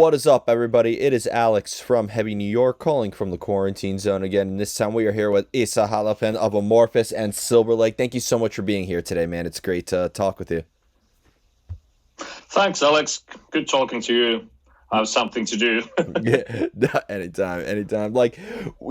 What is up, everybody? It is Alex from Heavy New York, calling from the quarantine zone again. And this time we are here with Esa Holopainen of Amorphous and Silver Lake. Thank you so much for being here today, man. It's great to talk with you. Thanks, Alex. Good talking to you. I have something to do. Yeah, anytime.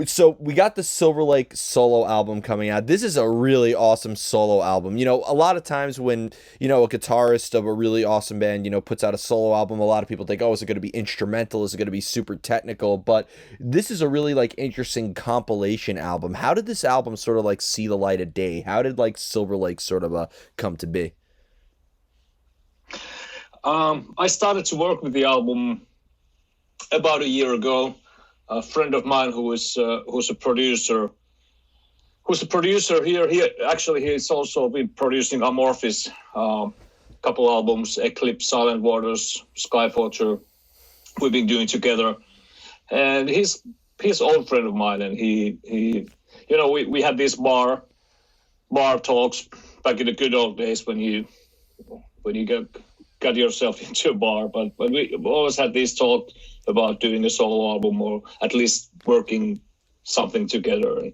So we got the Silver Lake solo album coming out. This is a really awesome solo album. You know, a lot of times when, a guitarist of a really awesome band, puts out a solo album, a lot of people think, oh, is it going to be instrumental? Is it going to be super technical? But this is a really, interesting compilation album. How did this album sort of, see the light of day? How did, Silver Lake sort of come to be? I started to work with the album about a year ago. A friend of mine who's a producer here. He's also been producing Amorphous, couple albums, Eclipse, Silent Waters, Skyforger. We've been doing together, and he's an old friend of mine. And he we had these bar talks back in the good old days when you got yourself into a bar, but we always had this talk about doing a solo album or at least working something together.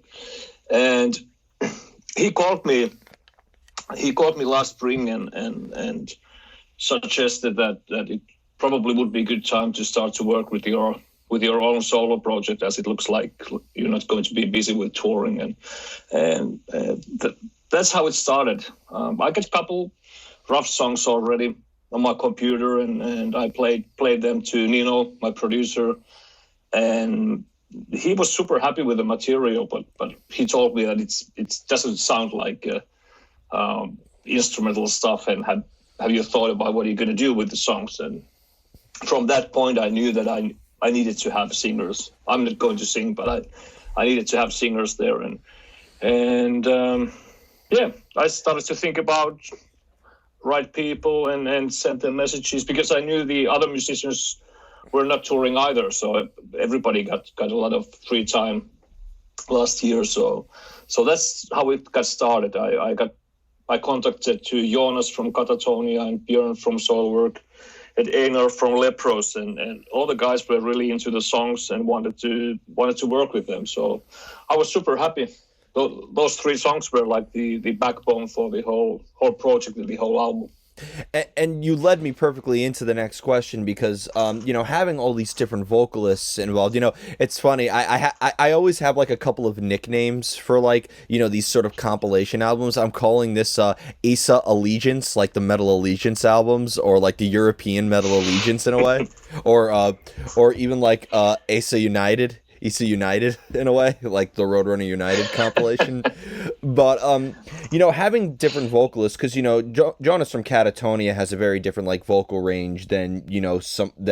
And he called me last spring and suggested that it probably would be a good time to start to work with your own solo project, as it looks like you're not going to be busy with touring, and that's how it started. I got a couple rough songs already on my computer, and I played them to Nino, my producer, and he was super happy with the material. But he told me that it doesn't sound like instrumental stuff. And have you thought about what you're going to do with the songs? And from that point, I knew that I needed to have singers. I'm not going to sing, but I needed to have singers there. And I started to think about right people and sent them messages, because I knew the other musicians were not touring either. So everybody got a lot of free time last year. So that's how it got started. I contacted to Jonas from Katatonia and Björn from Soilwork and Einar from Lepros, and all the guys were really into the songs and wanted to work with them. So I was super happy. Those three songs were like the backbone for the whole project and the whole album. And you led me perfectly into the next question, because having all these different vocalists involved, it's funny. I always have a couple of nicknames for these sort of compilation albums. I'm calling this Esa Allegiance, like the Metal Allegiance albums, or the European Metal Allegiance in a way, or even Esa United. Esa United in a way, like the Roadrunner United compilation. But having different vocalists, because Jonas from Katatonia has a very different vocal range than Bjorn from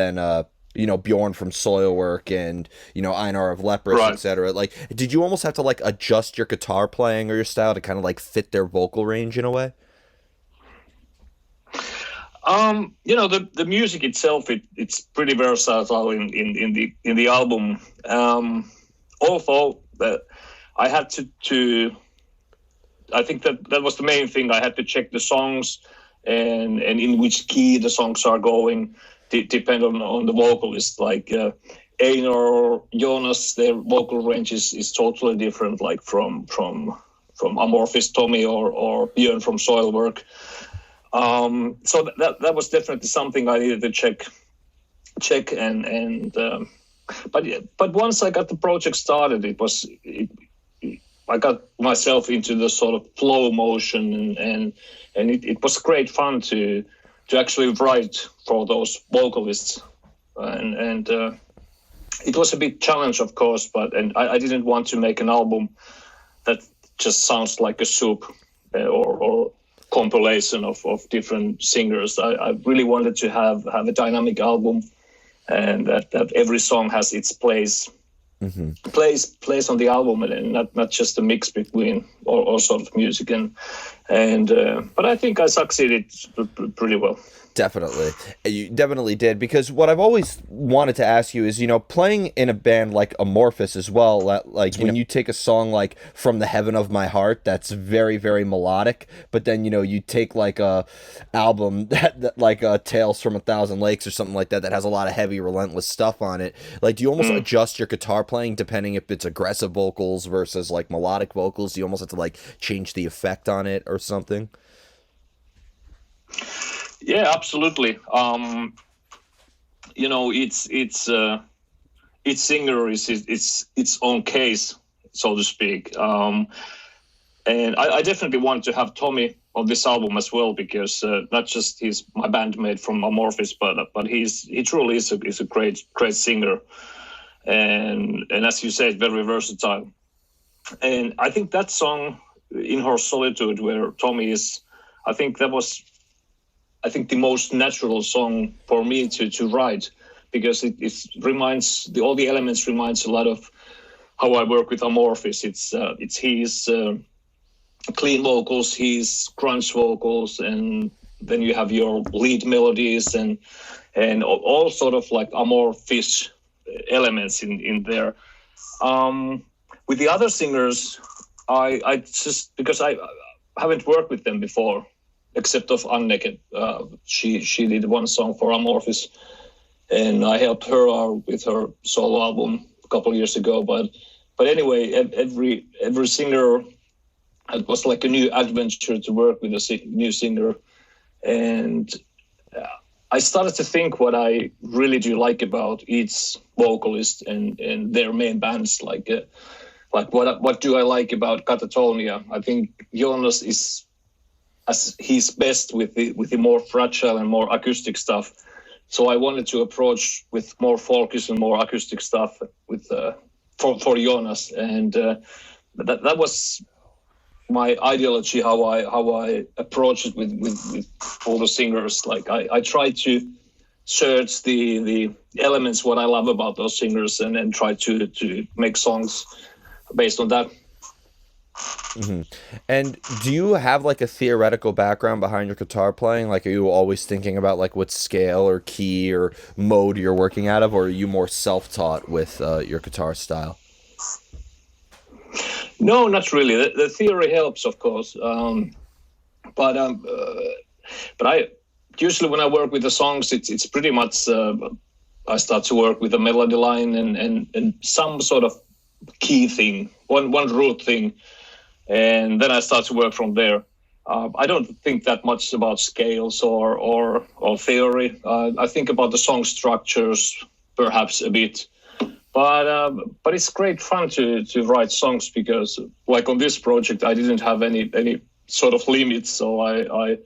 Soilwork and Einar of Lepros, right, etc. Did you almost have to adjust your guitar playing or your style to kind of fit their vocal range in a way? The music itself, it's pretty versatile in the album. Although I had to I think that was the main thing. I had to check the songs and in which key the songs are going, depend on the vocalist. Einar or Jonas, their vocal range is totally different, from Amorphous Tommy or Björn from Soilwork. So that was definitely something I needed to check but once I got the project started, I got myself into the sort of flow motion, and it was great fun to actually write for those vocalists, and it was a big challenge, of course, and I didn't want to make an album that just sounds like a soup or compilation of different singers. I really wanted to have a dynamic album, and that every song has its place, place on the album, and not just a mix between all sorts of music. But I think I succeeded pretty well. Definitely. You definitely did, because what I've always wanted to ask you is, playing in a band like Amorphous as well, like when you take a song like From the Heaven of My Heart, that's very, very melodic, but then, you take like a album that like Tales from a Thousand Lakes or something like that has a lot of heavy, relentless stuff on it. Like, do you almost adjust your guitar playing depending if it's aggressive vocals versus like melodic vocals? Do you almost have to like change the effect on it or something? Yeah, absolutely. Each singer is its own case, so to speak. And I definitely want to have Tommy on this album as well, because not just he's my bandmate from Amorphous, but he truly is a great singer, and as you said, very versatile. And I think that song, In Her Solitude, where Tommy is, I think the most natural song for me to write, because it reminds, all the elements reminds a lot of how I work with Amorphous. It's his clean vocals, his grunge vocals, and then you have your lead melodies and all sort of like Amorphous elements in there. With the other singers, I just, because I haven't worked with them before, except of Anneke. She did one song for Amorphous, and I helped her out with her solo album a couple of years ago. But anyway, every singer, it was like a new adventure to work with a new singer. And I started to think what I really do like about each vocalist and their main bands. Like what do I like about Katatonia? I think Jonas is, as he's best with the more fragile and more acoustic stuff. So I wanted to approach with more focus and more acoustic stuff with for Jonas, and that was my ideology, how I approach it with all the singers. Like I try to search the elements, what I love about those singers, and then try to make songs based on that. Mm-hmm. And do you have like a theoretical background behind your guitar playing? Like, are you always thinking about like what scale or key or mode you're working out of, or are you more self-taught with your guitar style? No, not really. The theory helps, of course, but I usually, when I work with the songs, it's pretty much I start to work with a melody line and some sort of key thing, one root thing. And then I start to work from there. I don't think that much about scales or theory. I think about the song structures perhaps a bit, but it's great fun to write songs, because like on this project I didn't have any sort of limits, so I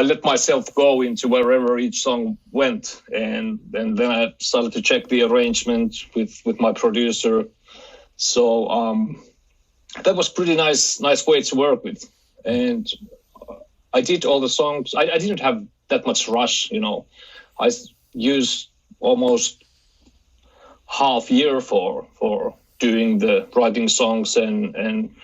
let myself go into wherever each song went, and then I started to check the arrangement with my producer. So that was pretty nice way to work with. And I did all the songs. I didn't have that much rush, I used almost half year for doing the writing songs and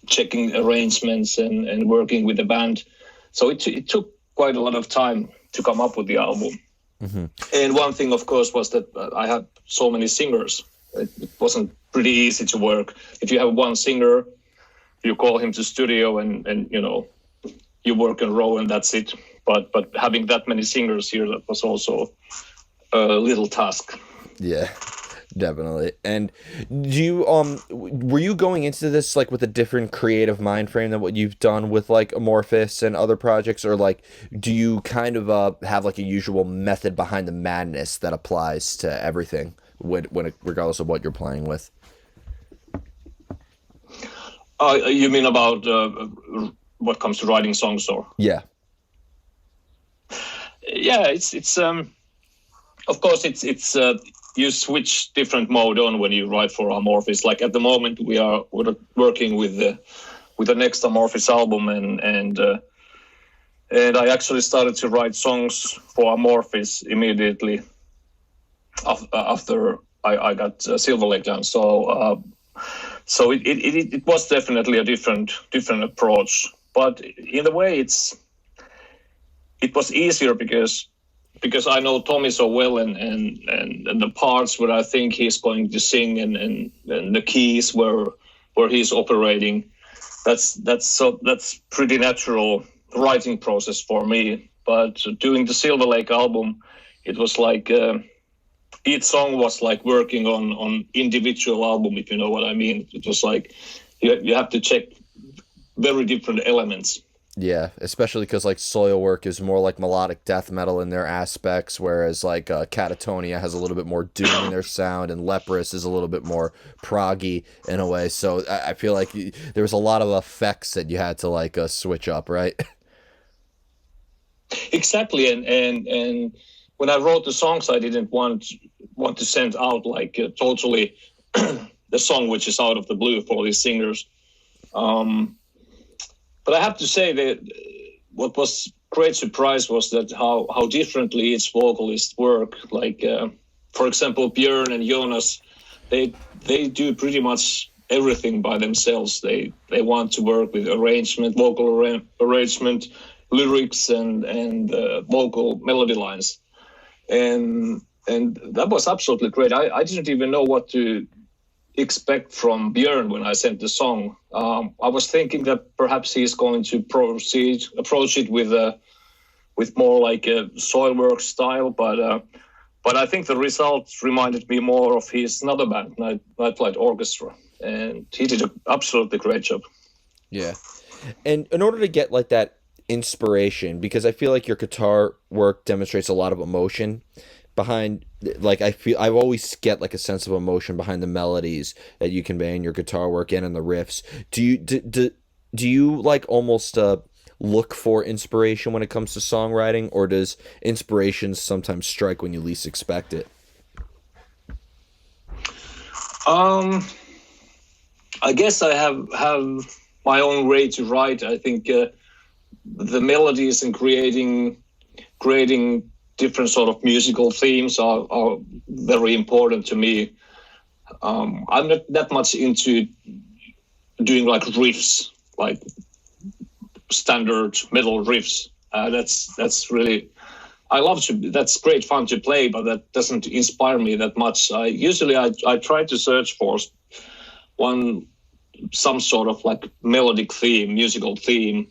checking arrangements and working with the band. So it took quite a lot of time to come up with the album. Mm-hmm. And one thing, of course, was that I had so many singers. It wasn't pretty easy to work. If you have one singer, you call him to studio and you work in row and that's it. But having that many singers here, that was also a little task. Yeah, definitely. And do you were you going into this like with a different creative mind frame than what you've done with like Amorphous and other projects, or like do you kind of have like a usual method behind the madness that applies to everything regardless of what you're playing with? You mean about what comes to writing songs, or? Yeah. Yeah, it's of course it's you switch different mode on when you write for Amorphous. Like at the moment we're working with the next Amorphous album, and I actually started to write songs for Amorphous immediately after I got Silver Lake Land. So it was definitely a different approach, but in a way it's it was easier because I know Tommy so well, and the parts where I think he's going to sing, and the keys where he's operating. That's pretty natural writing process for me. But doing the Silver Lake album, it was like each song was like working on individual album, if you know what I mean. It was like you have to check very different elements. Yeah, especially because like Soilwork is more like melodic death metal in their aspects, whereas like Catatonia has a little bit more doom in their sound, and Leprous is a little bit more proggy in a way. So I feel like there was a lot of effects that you had to like switch up, right? Exactly, and when I wrote the songs, I didn't want to send out like totally the song which is out of the blue for these singers. But I have to say that what was great surprise was that how differently each vocalist work. Like, for example, Björn and Jonas, they do pretty much everything by themselves. They want to work with arrangement, vocal arrangement, lyrics, and vocal melody lines. And that was absolutely great. I didn't even know what to expect from Björn when I sent the song. I was thinking that perhaps he's going to approach it with more like a Soilwork style, but I think the results reminded me more of his another band, Nightlight Orchestra, and he did an absolutely great job. Yeah, and in order to get like that inspiration, because I feel like your guitar work demonstrates a lot of emotion behind, like I always get like a sense of emotion behind the melodies that you convey in your guitar work and in the riffs. Do you like almost look for inspiration when it comes to songwriting, or does inspiration sometimes strike when you least expect it? I guess I have my own way to write. I think the melodies and creating different sort of musical themes are very important to me. I'm not that much into doing like riffs, like standard metal riffs. That's really, that's great fun to play, but that doesn't inspire me that much. I try to search for some sort of like melodic theme, musical theme.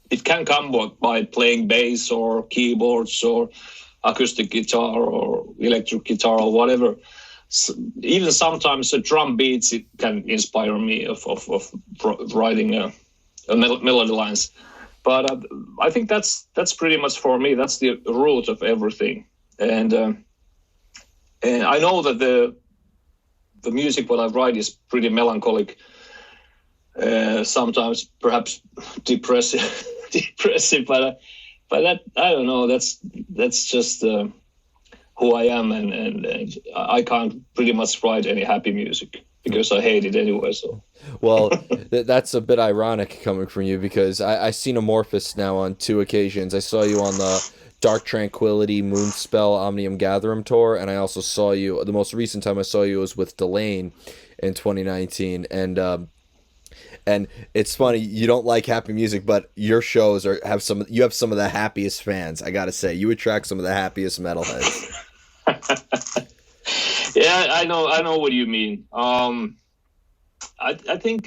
It can come by playing bass or keyboards or acoustic guitar or electric guitar or whatever. So even sometimes the drum beats, it can inspire me of writing a melody lines. But I think that's pretty much for me. That's the root of everything. And I know that the music what I write is pretty melancholic. Sometimes perhaps depressive, but that, I don't know. That's just who I am, and I can't pretty much write any happy music because I hate it anyway. So, well, that's a bit ironic coming from you, because I seen Amorphous now on 2 occasions. I saw you on the Dark Tranquility, Moonspell, Omnium Gatherum tour, and I also saw you. The most recent time I saw you was with Delane in 2019, and it's funny, you don't like happy music, but your shows have some of the happiest fans. I gotta say, you attract some of the happiest metalheads. Yeah, I know what you mean. I think,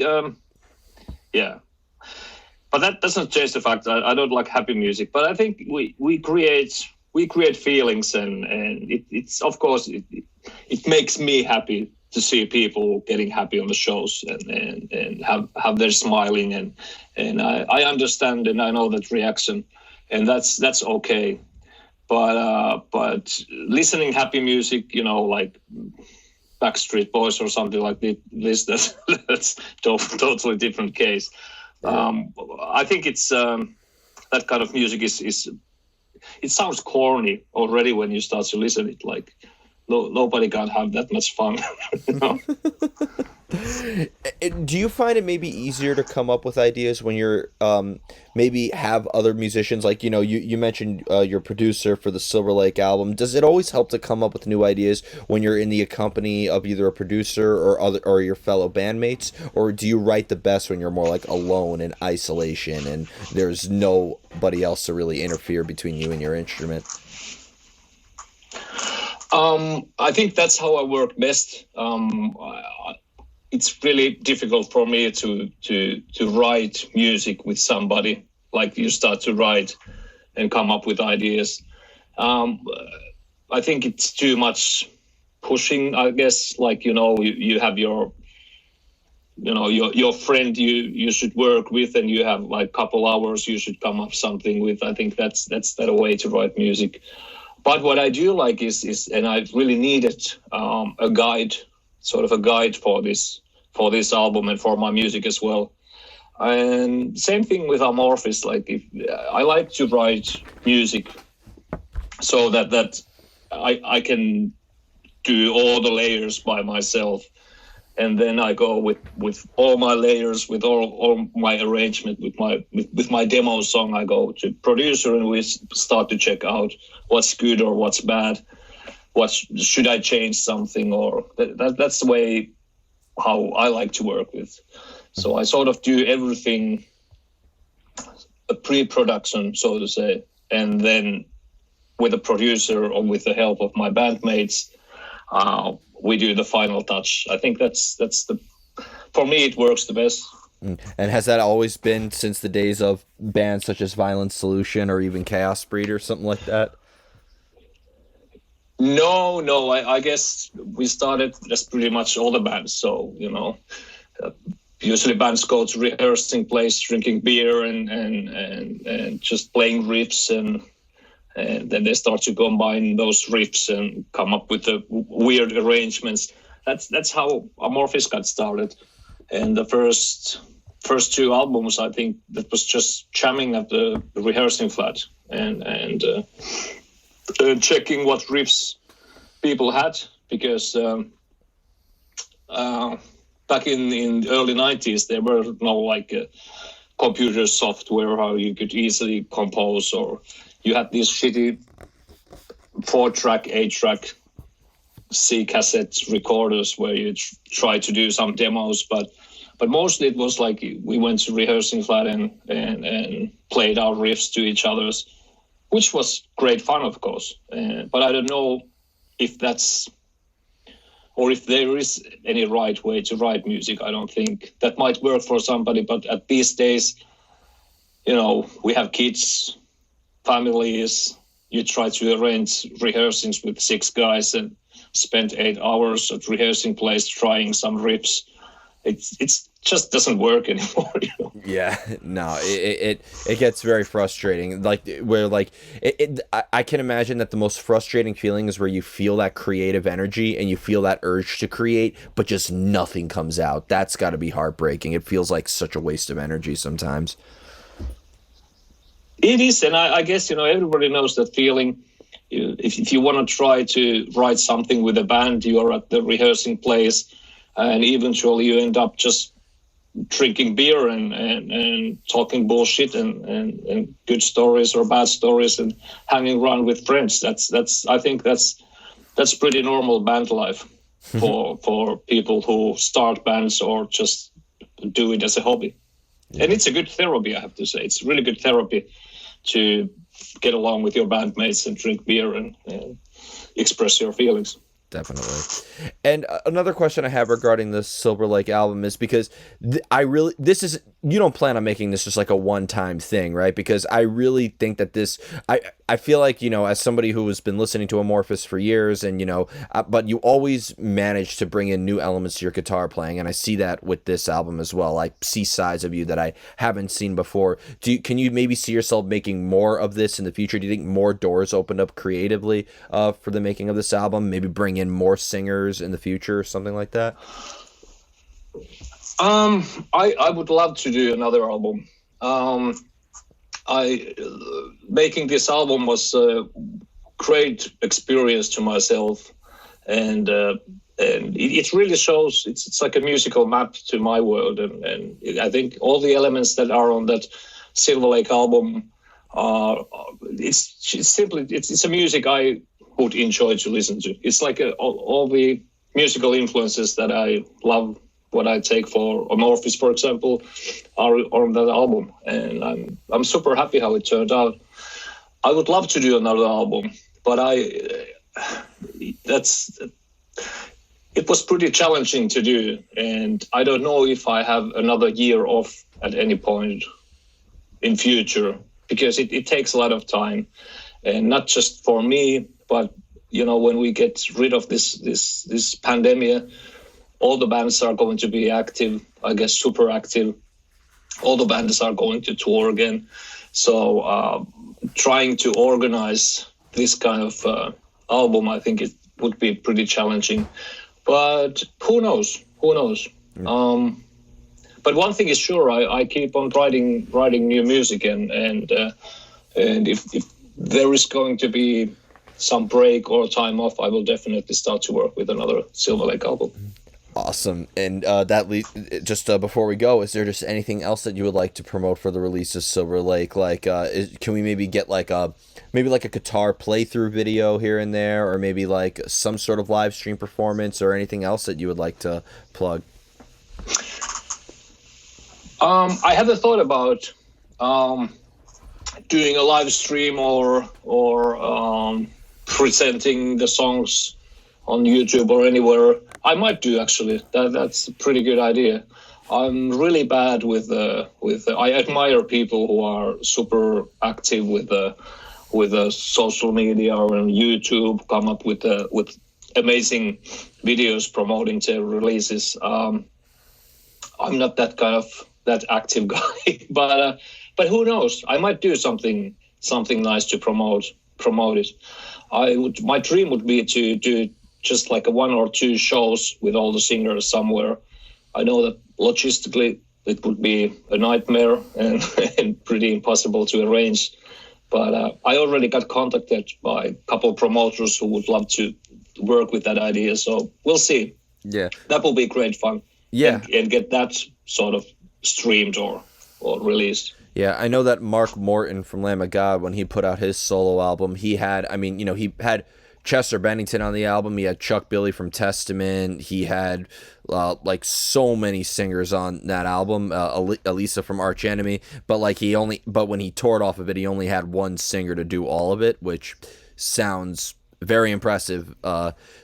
yeah, but that doesn't change the fact that I don't like happy music. But I think we create feelings, and it's of course it makes me happy to see people getting happy on the shows and have their smiling, and I understand and I know that reaction, and that's okay. But listening happy music, like Backstreet Boys or something like this, that's totally different case. I think it's that kind of music is it sounds corny already when you start to listen it. Like nobody can have that much fun. Do you find it maybe easier to come up with ideas when you're maybe have other musicians, like, you mentioned your producer for the Silver Lake album? Does it always help to come up with new ideas when you're in the company of either a producer or your fellow bandmates, or do you write the best when you're more like alone in isolation and there's nobody else to really interfere between you and your instrument? I think that's how I work best. It's really difficult for me to write music with somebody. Like, you start to write and come up with ideas. I think it's too much pushing, I guess. Like, you have your friend you should work with, and you have like a couple hours you should come up something with. I think that's the way to write music. But what I do like is and I really needed a guide for this album and for my music as well. And same thing with Amorphous. Like, I like to write music so that I can do all the layers by myself, and then I go with all my layers, with all my arrangement, with my demo song. I go to producer and we start to check out what's good or what's bad, what should I change something, or that's the way how I like to work with. So I sort of do everything, a pre-production, so to say, and then with a producer or with the help of my bandmates, we do the final touch. I think that's for me, it works the best. And has that always been since the days of bands such as Violent Solution or even Chaos Breed or something like that? No. I guess we started as pretty much all the bands. So, usually bands go to rehearsing place, drinking beer and just playing riffs, and then they start to combine those riffs and come up with the weird arrangements. That's how Amorphous got started. And the first two albums, I think that was just jamming at the rehearsing flat and checking what riffs people had, because back in the early 90s, there were no computer software how you could easily compose, or you had these shitty 4-track, 8-track C cassette recorders where you try to do some demos, but mostly it was like we went to rehearsing flat and played our riffs to each other's, which was great fun, of course. But I don't know if that's, or if there is any right way to write music. I don't think that might work for somebody, but at these days, we have kids, families. You try to arrange rehearsings with 6 guys and spend 8 hours at rehearsing place trying some riffs. It's just doesn't work anymore. Yeah, no, it gets very frustrating. I can imagine that the most frustrating feeling is where you feel that creative energy and you feel that urge to create, but just nothing comes out. That's got to be heartbreaking. It feels like such a waste of energy sometimes. It is, and I guess everybody knows that feeling. If you want to try to write something with a band, you are at the rehearsing place, and eventually you end up just drinking beer and talking bullshit and good stories or bad stories and hanging around with friends. I think that's pretty normal band life for people who start bands or just do it as a hobby. Yeah. And it's a good therapy, I have to say. It's really good therapy to get along with your bandmates and drink beer and express your feelings. Definitely. And another question I have regarding the Silver Lake album is because you don't plan on making this just like a one-time thing, right? Because I really think that I feel like, as somebody who has been listening to Amorphous for years and, but you always manage to bring in new elements to your guitar playing. And I see that with this album as well. I see sides of you that I haven't seen before. Can you maybe see yourself making more of this in the future? Do you think more doors opened up creatively for the making of this album? Maybe bring in more singers in the future or something like that? I would love to do another album. Making this album was a great experience to myself, and it really shows. It's like a musical map to my world, and I think all the elements that are on that Silver Lake album are it's a music I would enjoy to listen to. It's like all the musical influences that I love, what I take for Amorphous, for example, are on that album, and I'm super happy how it turned out. I would love to do another album, but it was pretty challenging to do, and I don't know if I have another year off at any point in future, because it takes a lot of time, and not just for me, but when we get rid of this pandemic, all the bands are going to be active, I guess super active. All the bands are going to tour again, so trying to organize this kind of album, I think it would be pretty challenging. But who knows? Mm. But one thing is sure, I keep on writing new music, and if there is going to be some break or time off, I will definitely start to work with another Silver Lake album. Awesome. And just before we go, is there just anything else that you would like to promote for the release of Silver Lake? Like, can we maybe get like a guitar playthrough video here and there, or maybe like some sort of live stream performance, or anything else that you would like to plug? I haven't thought about doing a live stream or presenting the songs on YouTube or anywhere. I might do, actually. That's a pretty good idea. I'm really bad with I admire people who are super active with social media or on YouTube, come up with amazing videos promoting their releases. I'm not that active guy, but who knows? I might do something nice to promote it. My dream would be to do just like 1 or 2 shows with all the singers somewhere. I know that logistically it would be a nightmare and pretty impossible to arrange. But I already got contacted by a couple of promoters who would love to work with that idea. So we'll see. Yeah. That will be great fun. Yeah. And get that sort of streamed or released. Yeah, I know that Mark Morton from Lamb of God, when he put out his solo album, he had Chester Bennington on the album. He had Chuck Billy from Testament. He had like so many singers on that album. Elisa from Arch Enemy. But when he toured off of it, he only had one singer to do all of it, which sounds very impressive.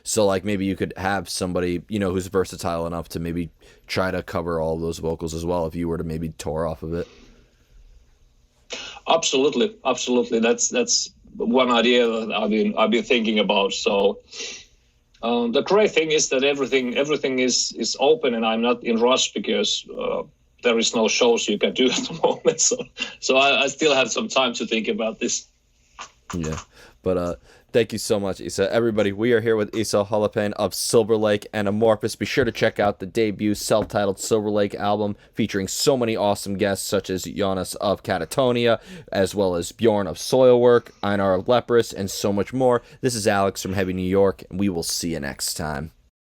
So like maybe you could have somebody who's versatile enough to maybe try to cover all of those vocals as well if you were to maybe tour off of it. Absolutely. That's one idea that I've been thinking about. So the great thing is that everything is open, and I'm not in rush because there is no shows you can do at the moment. So I still have some time to think about this. Yeah, but thank you so much, Esa. Everybody, we are here with Esa Holopainen of Silver Lake and Amorphous. Be sure to check out the debut self-titled Silver Lake album featuring so many awesome guests such as Jonas of Catatonia, as well as Bjorn of Soilwork, Einar of Leprous, and so much more. This is Alex from Heavy New York, and we will see you next time.